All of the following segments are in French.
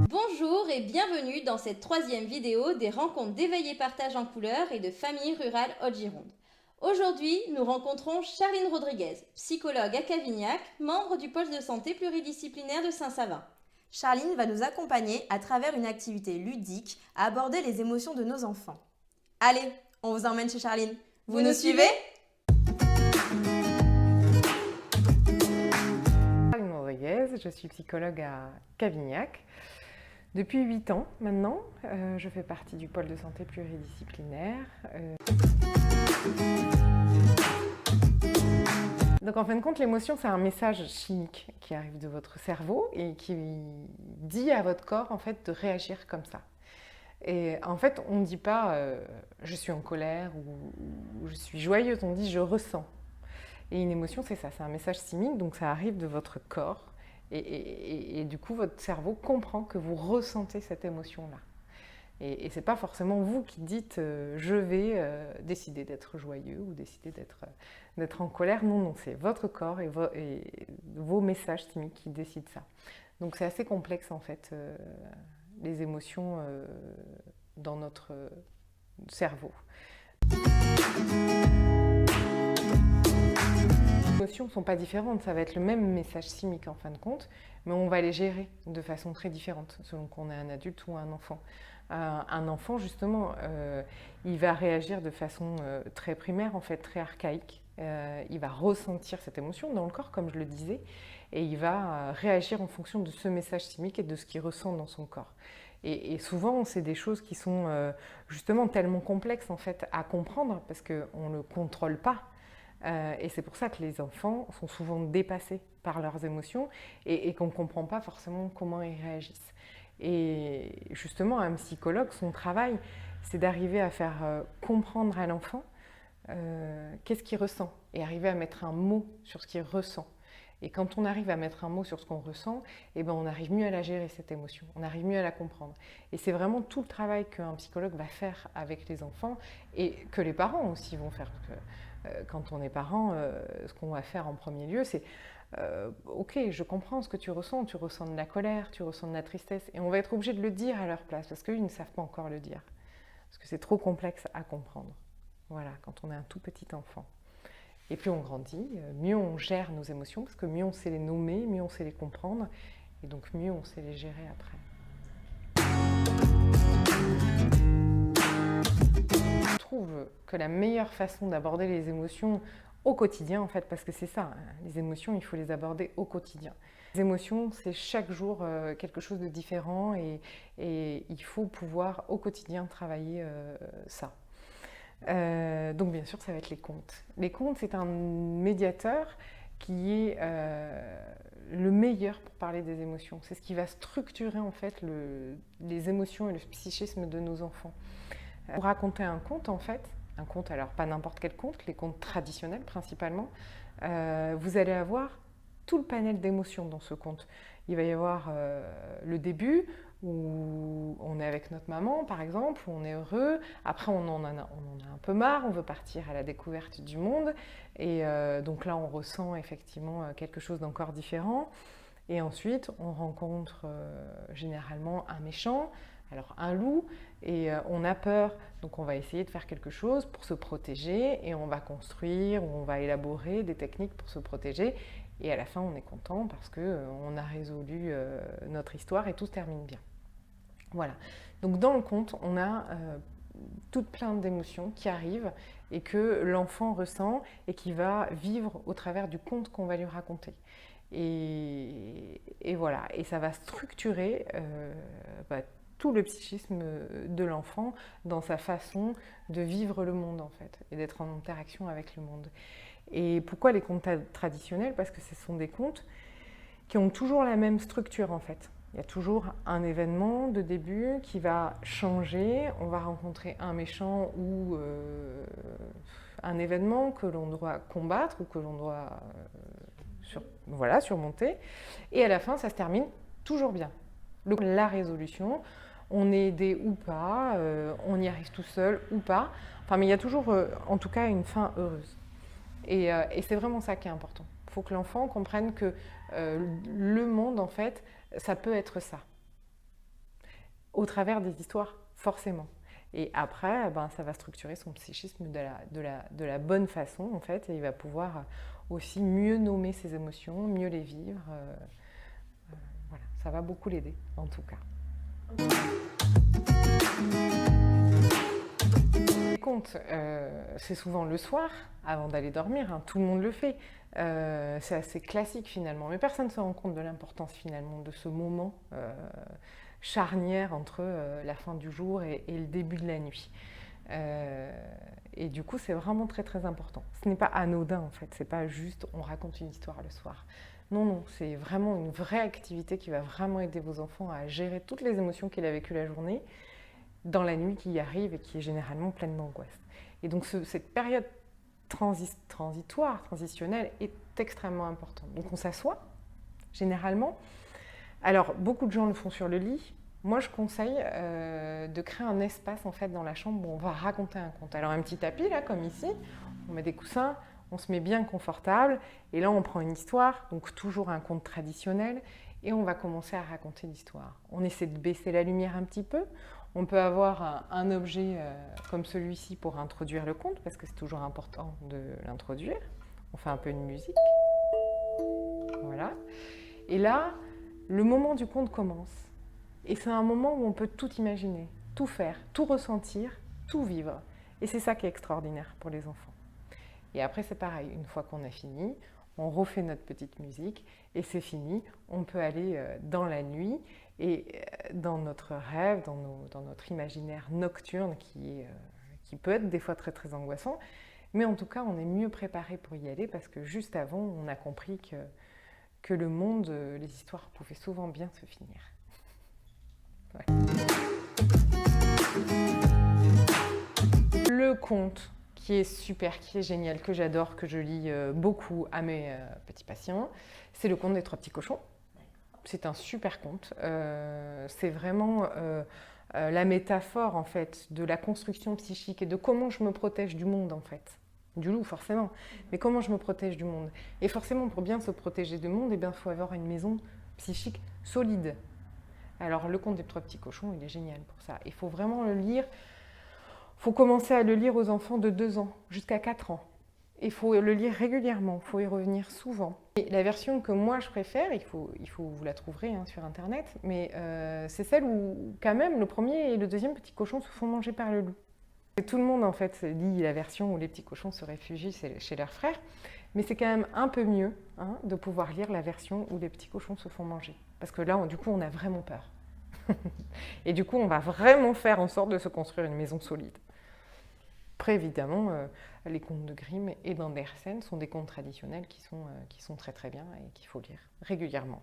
Bonjour et bienvenue dans cette troisième vidéo des rencontres d'éveil et partage en couleurs et de famille rurale Haute-Gironde. Aujourd'hui, nous rencontrons Charline Rodriguez, psychologue à Cavignac, membre du pôle de santé pluridisciplinaire de Saint-Savin. Charline va nous accompagner à travers une activité ludique à aborder les émotions de nos enfants. Allez, on vous emmène chez Charline. Vous nous suivez ? Charline Rodriguez, je suis psychologue à Cavignac. Depuis 8 ans maintenant, je fais partie du pôle de santé pluridisciplinaire. Donc en fin de compte, l'émotion, c'est un message chimique qui arrive de votre cerveau et qui dit à votre corps en fait, de réagir comme ça. Et en fait, on ne dit pas je suis en colère ou je suis joyeuse, on dit je ressens. Et une émotion, c'est ça, c'est un message chimique, donc ça arrive de votre corps. Et du coup, votre cerveau comprend que vous ressentez cette émotion-là. Et ce n'est pas forcément vous qui dites je vais décider d'être joyeux ou décider d'être en colère. Non, non, c'est votre corps et vos messages chimiques qui décident ça. Donc c'est assez complexe en fait, les émotions dans notre cerveau. Les émotions ne sont pas différentes, ça va être le même message chimique en fin de compte, mais on va les gérer de façon très différente selon qu'on est un adulte ou un enfant. Un enfant, justement, il va réagir de façon très primaire, en fait, très archaïque. Il va ressentir cette émotion dans le corps, comme je le disais, et il va réagir en fonction de ce message chimique et de ce qu'il ressent dans son corps. Et souvent, c'est des choses qui sont justement tellement complexes en fait, à comprendre parce qu'on ne le contrôle pas. Et c'est pour ça que les enfants sont souvent dépassés par leurs émotions et qu'on ne comprend pas forcément comment ils réagissent. Et justement, un psychologue, son travail, c'est d'arriver à faire comprendre à l'enfant qu'est-ce qu'il ressent et arriver à mettre un mot sur ce qu'il ressent. Et quand on arrive à mettre un mot sur ce qu'on ressent, eh ben on arrive mieux à la gérer, cette émotion, on arrive mieux à la comprendre. Et c'est vraiment tout le travail qu'un psychologue va faire avec les enfants et que les parents aussi vont faire. Quand on est parent, ce qu'on va faire en premier lieu, c'est ok, je comprends ce que tu ressens de la colère, tu ressens de la tristesse, et on va être obligé de le dire à leur place, parce qu'ils ne savent pas encore le dire, parce que c'est trop complexe à comprendre, voilà, quand on est un tout petit enfant. Et plus on grandit, mieux on gère nos émotions, parce que mieux on sait les nommer, mieux on sait les comprendre, et donc mieux on sait les gérer après. Je trouve que la meilleure façon d'aborder les émotions au quotidien, en fait, parce que c'est ça, hein, les émotions, il faut les aborder au quotidien. Les émotions, c'est chaque jour quelque chose de différent et il faut pouvoir au quotidien travailler ça. Donc bien sûr, ça va être les contes. Les contes, c'est un médiateur qui est le meilleur pour parler des émotions. C'est ce qui va structurer en fait les émotions et le psychisme de nos enfants. Pour raconter un conte, en fait, un conte, alors pas n'importe quel conte, les contes traditionnels principalement, vous allez avoir tout le panel d'émotions dans ce conte. Il va y avoir le début où on est avec notre maman par exemple, où on est heureux, après on en a un peu marre, on veut partir à la découverte du monde et donc là on ressent effectivement quelque chose d'encore différent et ensuite on rencontre généralement un méchant, alors un loup, et on a peur, donc on va essayer de faire quelque chose pour se protéger et on va construire, on va élaborer des techniques pour se protéger et à la fin on est content parce qu'on a résolu notre histoire et tout se termine bien. Voilà, donc dans le conte on a toute plein d'émotions qui arrivent et que l'enfant ressent et qui va vivre au travers du conte qu'on va lui raconter. Et voilà, et ça va structurer tout le psychisme de l'enfant dans sa façon de vivre le monde en fait et d'être en interaction avec le monde. Et pourquoi les contes traditionnels? Parce que ce sont des contes qui ont toujours la même structure en fait. Il y a toujours un événement de début qui va changer, on va rencontrer un méchant ou un événement que l'on doit combattre ou que l'on doit surmonter. Et à la fin, ça se termine toujours bien. La résolution, on est aidé ou pas, on y arrive tout seul ou pas. Enfin, mais il y a toujours, en tout cas, une fin heureuse. Et c'est vraiment ça qui est important. Il faut que l'enfant comprenne que le monde, en fait, ça peut être ça. Au travers des histoires, forcément. Et après, ça va structurer son psychisme de la bonne façon, en fait, et il va pouvoir aussi mieux nommer ses émotions, mieux les vivre. Voilà, ça va beaucoup l'aider, en tout cas. Les contes, c'est souvent le soir, avant d'aller dormir, hein, tout le monde le fait. C'est assez classique finalement, mais personne ne se rend compte de l'importance finalement de ce moment charnière entre la fin du jour et le début de la nuit. Et du coup, c'est vraiment très très important. Ce n'est pas anodin en fait, c'est pas juste on raconte une histoire le soir. Non, non, c'est vraiment une vraie activité qui va vraiment aider vos enfants à gérer toutes les émotions qu'il a vécues la journée dans la nuit qui arrive et qui est généralement pleine d'angoisse. Et donc cette période transitionnelle est extrêmement importante. Donc on s'assoit, généralement. Alors beaucoup de gens le font sur le lit. Moi je conseille de créer un espace en fait dans la chambre où on va raconter un conte. Alors un petit tapis là comme ici, on met des coussins, on se met bien confortable et là on prend une histoire, donc toujours un conte traditionnel et on va commencer à raconter l'histoire. On essaie de baisser la lumière un petit peu. On peut avoir un objet comme celui-ci pour introduire le conte, parce que c'est toujours important de l'introduire. On fait un peu de musique. Voilà. Et là, le moment du conte commence. Et c'est un moment où on peut tout imaginer, tout faire, tout ressentir, tout vivre. Et c'est ça qui est extraordinaire pour les enfants. Et après, c'est pareil. Une fois qu'on a fini, on refait notre petite musique et c'est fini. On peut aller dans la nuit et dans notre rêve, dans notre imaginaire nocturne qui peut être des fois très très angoissant. Mais en tout cas, on est mieux préparé pour y aller parce que juste avant, on a compris que le monde, les histoires pouvaient souvent bien se finir. Ouais. Le conte qui est super, qui est génial, que j'adore, que je lis beaucoup à mes petits patients, c'est le conte des 3 petits cochons. C'est un super conte. C'est vraiment la métaphore en fait de la construction psychique et de comment je me protège du monde en fait. Du loup forcément, mais comment je me protège du monde. Et forcément pour bien se protéger du monde, il faut avoir une maison psychique solide. Alors le conte des 3 petits cochons, il est génial pour ça. Il faut vraiment le lire. Il faut commencer à le lire aux enfants de 2 ans jusqu'à 4 ans. Il faut le lire régulièrement, il faut y revenir souvent. Et la version que moi je préfère, vous la trouverez sur internet, mais c'est celle où quand même le premier et le deuxième petit cochon se font manger par le loup. Et tout le monde en fait lit la version où les petits cochons se réfugient chez leurs frères, mais c'est quand même un peu mieux de pouvoir lire la version où les petits cochons se font manger. Parce que là, du coup, on a vraiment peur. Et du coup, on va vraiment faire en sorte de se construire une maison solide. Après, évidemment, les contes de Grimm et d'Andersen sont des contes traditionnels qui sont très très bien et qu'il faut lire régulièrement.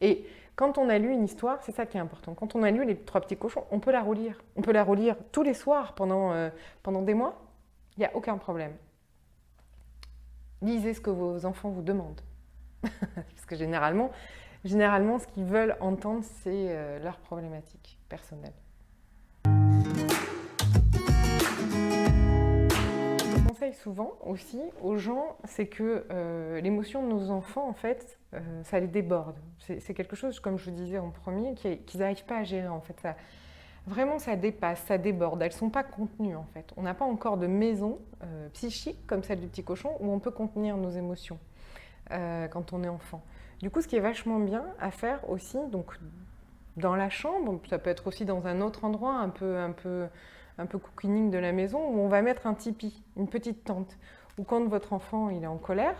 Et quand on a lu une histoire, c'est ça qui est important. Quand on a lu les 3 petits cochons, on peut la relire. On peut la relire tous les soirs pendant des mois. Il n'y a aucun problème. Lisez ce que vos enfants vous demandent. Parce que généralement, ce qu'ils veulent entendre, c'est leurs problématiques personnelles. Je conseille souvent aussi aux gens, c'est que l'émotion de nos enfants, en fait, ça les déborde. C'est quelque chose, comme je vous disais en premier, qu'ils n'arrivent pas à gérer. En fait, vraiment, ça dépasse, ça déborde. Elles ne sont pas contenues, en fait. On n'a pas encore de maison psychique, comme celle du petit cochon, où on peut contenir nos émotions quand on est enfant. Du coup, ce qui est vachement bien à faire aussi, donc dans la chambre, ça peut être aussi dans un autre endroit, un peu cocooning de la maison, où on va mettre un tipi, une petite tente, où quand votre enfant il est en colère,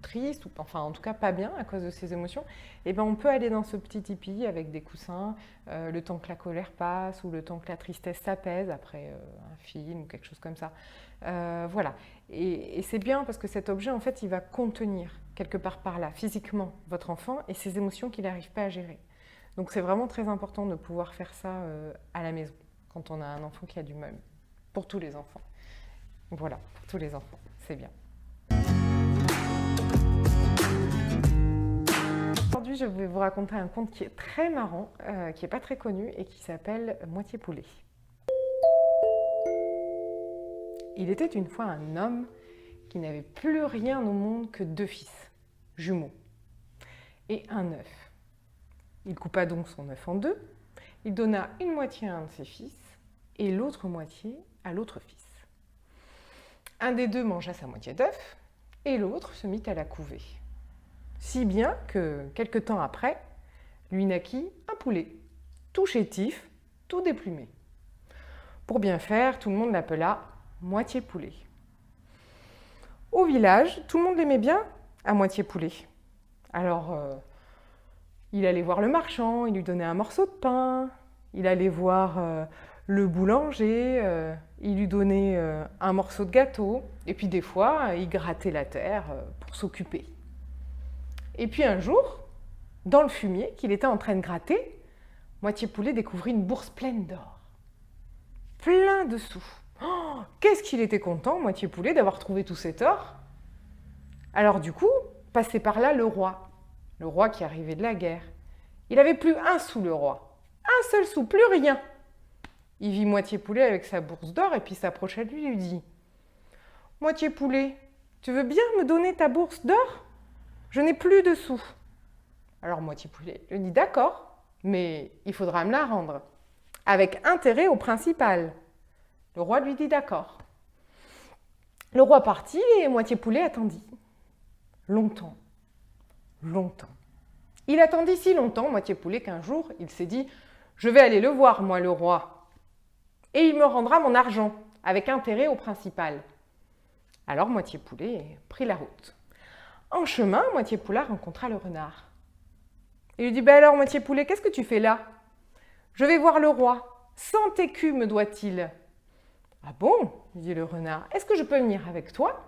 triste, ou enfin en tout cas pas bien à cause de ses émotions, et ben on peut aller dans ce petit tipi avec des coussins, le temps que la colère passe ou le temps que la tristesse s'apaise après un film ou quelque chose comme ça. Voilà. Et c'est bien parce que cet objet en fait il va contenir quelque part par là physiquement votre enfant et ses émotions qu'il n'arrive pas à gérer. Donc c'est vraiment très important de pouvoir faire ça à la maison quand on a un enfant qui a du mal. Pour tous les enfants. Voilà, pour tous les enfants, c'est bien. Aujourd'hui, je vais vous raconter un conte qui est très marrant, qui n'est pas très connu et qui s'appelle Moitié poulet. Il était une fois un homme qu'il n'avait plus rien au monde que 2 fils, jumeaux, et un œuf. Il coupa donc son œuf en 2, il donna une moitié à un de ses fils et l'autre moitié à l'autre fils. Un des 2 mangea sa moitié d'œuf et l'autre se mit à la couver. Si bien que, quelque temps après, lui naquit un poulet, tout chétif, tout déplumé. Pour bien faire, tout le monde l'appela moitié poulet. Au village, tout le monde l'aimait bien à moitié poulet. Alors, il allait voir le marchand, il lui donnait un morceau de pain, il allait voir le boulanger, il lui donnait un morceau de gâteau, et puis des fois, il grattait la terre pour s'occuper. Et puis un jour, dans le fumier qu'il était en train de gratter, moitié poulet découvrit une bourse pleine d'or, plein de sous. Oh, qu'est-ce qu'il était content, moitié poulet, d'avoir trouvé tout cet or. Alors du coup, passait par là le roi qui arrivait de la guerre. Il n'avait plus un sou, le roi. Un seul sou, plus rien. Il vit moitié poulet avec sa bourse d'or et puis s'approcha de lui et lui dit « Moitié poulet, tu veux bien me donner ta bourse d'or? Je n'ai plus de sous. » Alors moitié poulet lui dit « D'accord, mais il faudra me la rendre, avec intérêt au principal. » Le roi lui dit « D'accord. » Le roi partit et moitié poulet attendit. Longtemps. Il attendit si longtemps, moitié poulet, qu'un jour, il s'est dit « Je vais aller le voir, moi, le roi, et il me rendra mon argent, avec intérêt au principal. » Alors, moitié poulet prit la route. En chemin, moitié poulet rencontra le renard. Il lui dit « Ben alors, moitié poulet, qu'est-ce que tu fais là? »« Je vais voir le roi. 100 écus me doit-il. »« Ah bon ?» lui dit le renard. « Est-ce que je peux venir avec toi ?»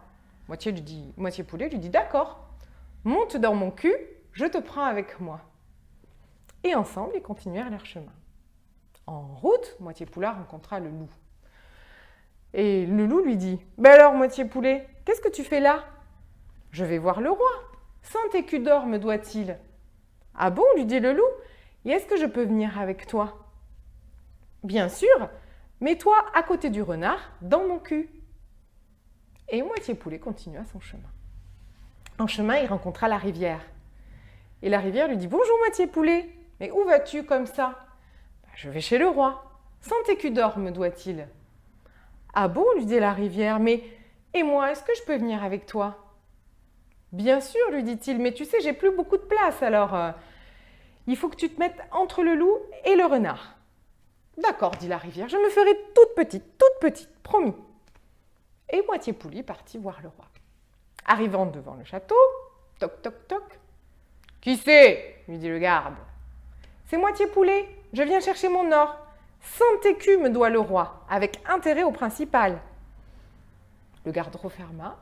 Moitié poulet lui dit « D'accord. Monte dans mon cul, je te prends avec moi. » Et ensemble, ils continuèrent leur chemin. En route, moitié poulet rencontra le loup. Et le loup lui dit « Ben alors, moitié poulet, qu'est-ce que tu fais là ?»« Je vais voir le roi. 100 écus d'or me doit-il. »« Ah bon ?» lui dit le loup. « Et est-ce que je peux venir avec toi ?»« Bien sûr, mets-toi à côté du renard, dans mon cul. » Et moitié poulet continua son chemin. En chemin, il rencontra la rivière. Et la rivière lui dit « Bonjour, moitié poulet, mais où vas-tu comme ça ?»« Je vais chez le roi. 100 écus d'or me doit-il. »« Ah bon ?» lui dit la rivière, « mais et moi, est-ce que je peux venir avec toi ?»« Bien sûr, lui dit-il, mais tu sais, j'ai plus beaucoup de place, alors il faut que tu te mettes entre le loup et le renard. »« D'accord, dit la rivière, je me ferai toute petite, promis. » Et moitié poulet partit voir le roi. Arrivant devant le château, toc, toc, toc. « Qui c'est ?» lui dit le garde. « C'est moitié poulet, je viens chercher mon or. 100 écus me doit le roi, avec intérêt au principal. » Le garde referma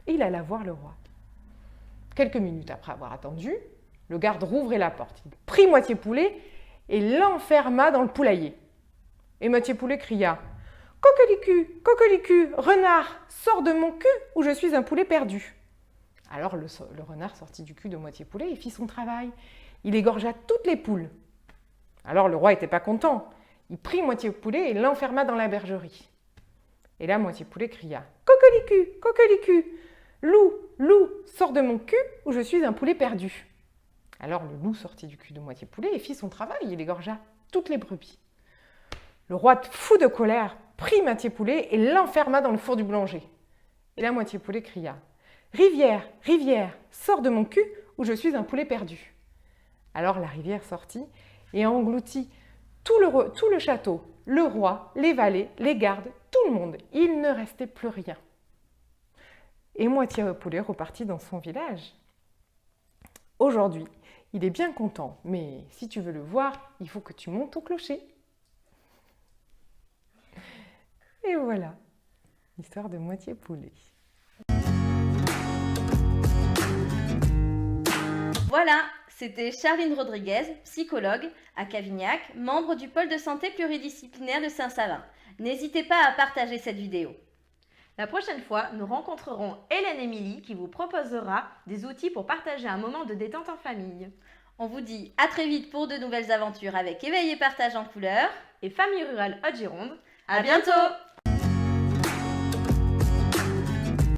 et il alla voir le roi. Quelques minutes après avoir attendu, le garde rouvrait la porte. Il prit moitié poulet et l'enferma dans le poulailler. Et moitié poulet cria « Coquelicu, coquelicu, renard, sors de mon cul ou je suis un poulet perdu. » Alors le renard sortit du cul de moitié poulet et fit son travail. Il égorgea toutes les poules. Alors le roi n'était pas content. Il prit moitié poulet et l'enferma dans la bergerie. Et là, moitié poulet cria « Coquelicu, coquelicu, loup, loup, sors de mon cul ou je suis un poulet perdu. » Alors le loup sortit du cul de moitié poulet et fit son travail. Il égorgea toutes les brebis. Le roi, fou de colère, prit moitié poulet et l'enferma dans le four du boulanger. Et là, moitié poulet cria « Rivière, rivière, sors de mon cul ou je suis un poulet perdu. » Alors la rivière sortit et engloutit tout le château, le roi, les valets, les gardes, tout le monde. Il ne restait plus rien. Et moitié poulet repartit dans son village. Aujourd'hui, il est bien content, mais si tu veux le voir, il faut que tu montes au clocher. Et voilà, l'histoire de moitié poulet. Voilà, c'était Charline Rodriguez, psychologue à Cavignac, membre du pôle de santé pluridisciplinaire de Saint-Savin. N'hésitez pas à partager cette vidéo. La prochaine fois, nous rencontrerons Hélène Émilie qui vous proposera des outils pour partager un moment de détente en famille. On vous dit à très vite pour de nouvelles aventures avec Éveil et Partage en couleurs et Famille Rurale Haute-Gironde. À bientôt!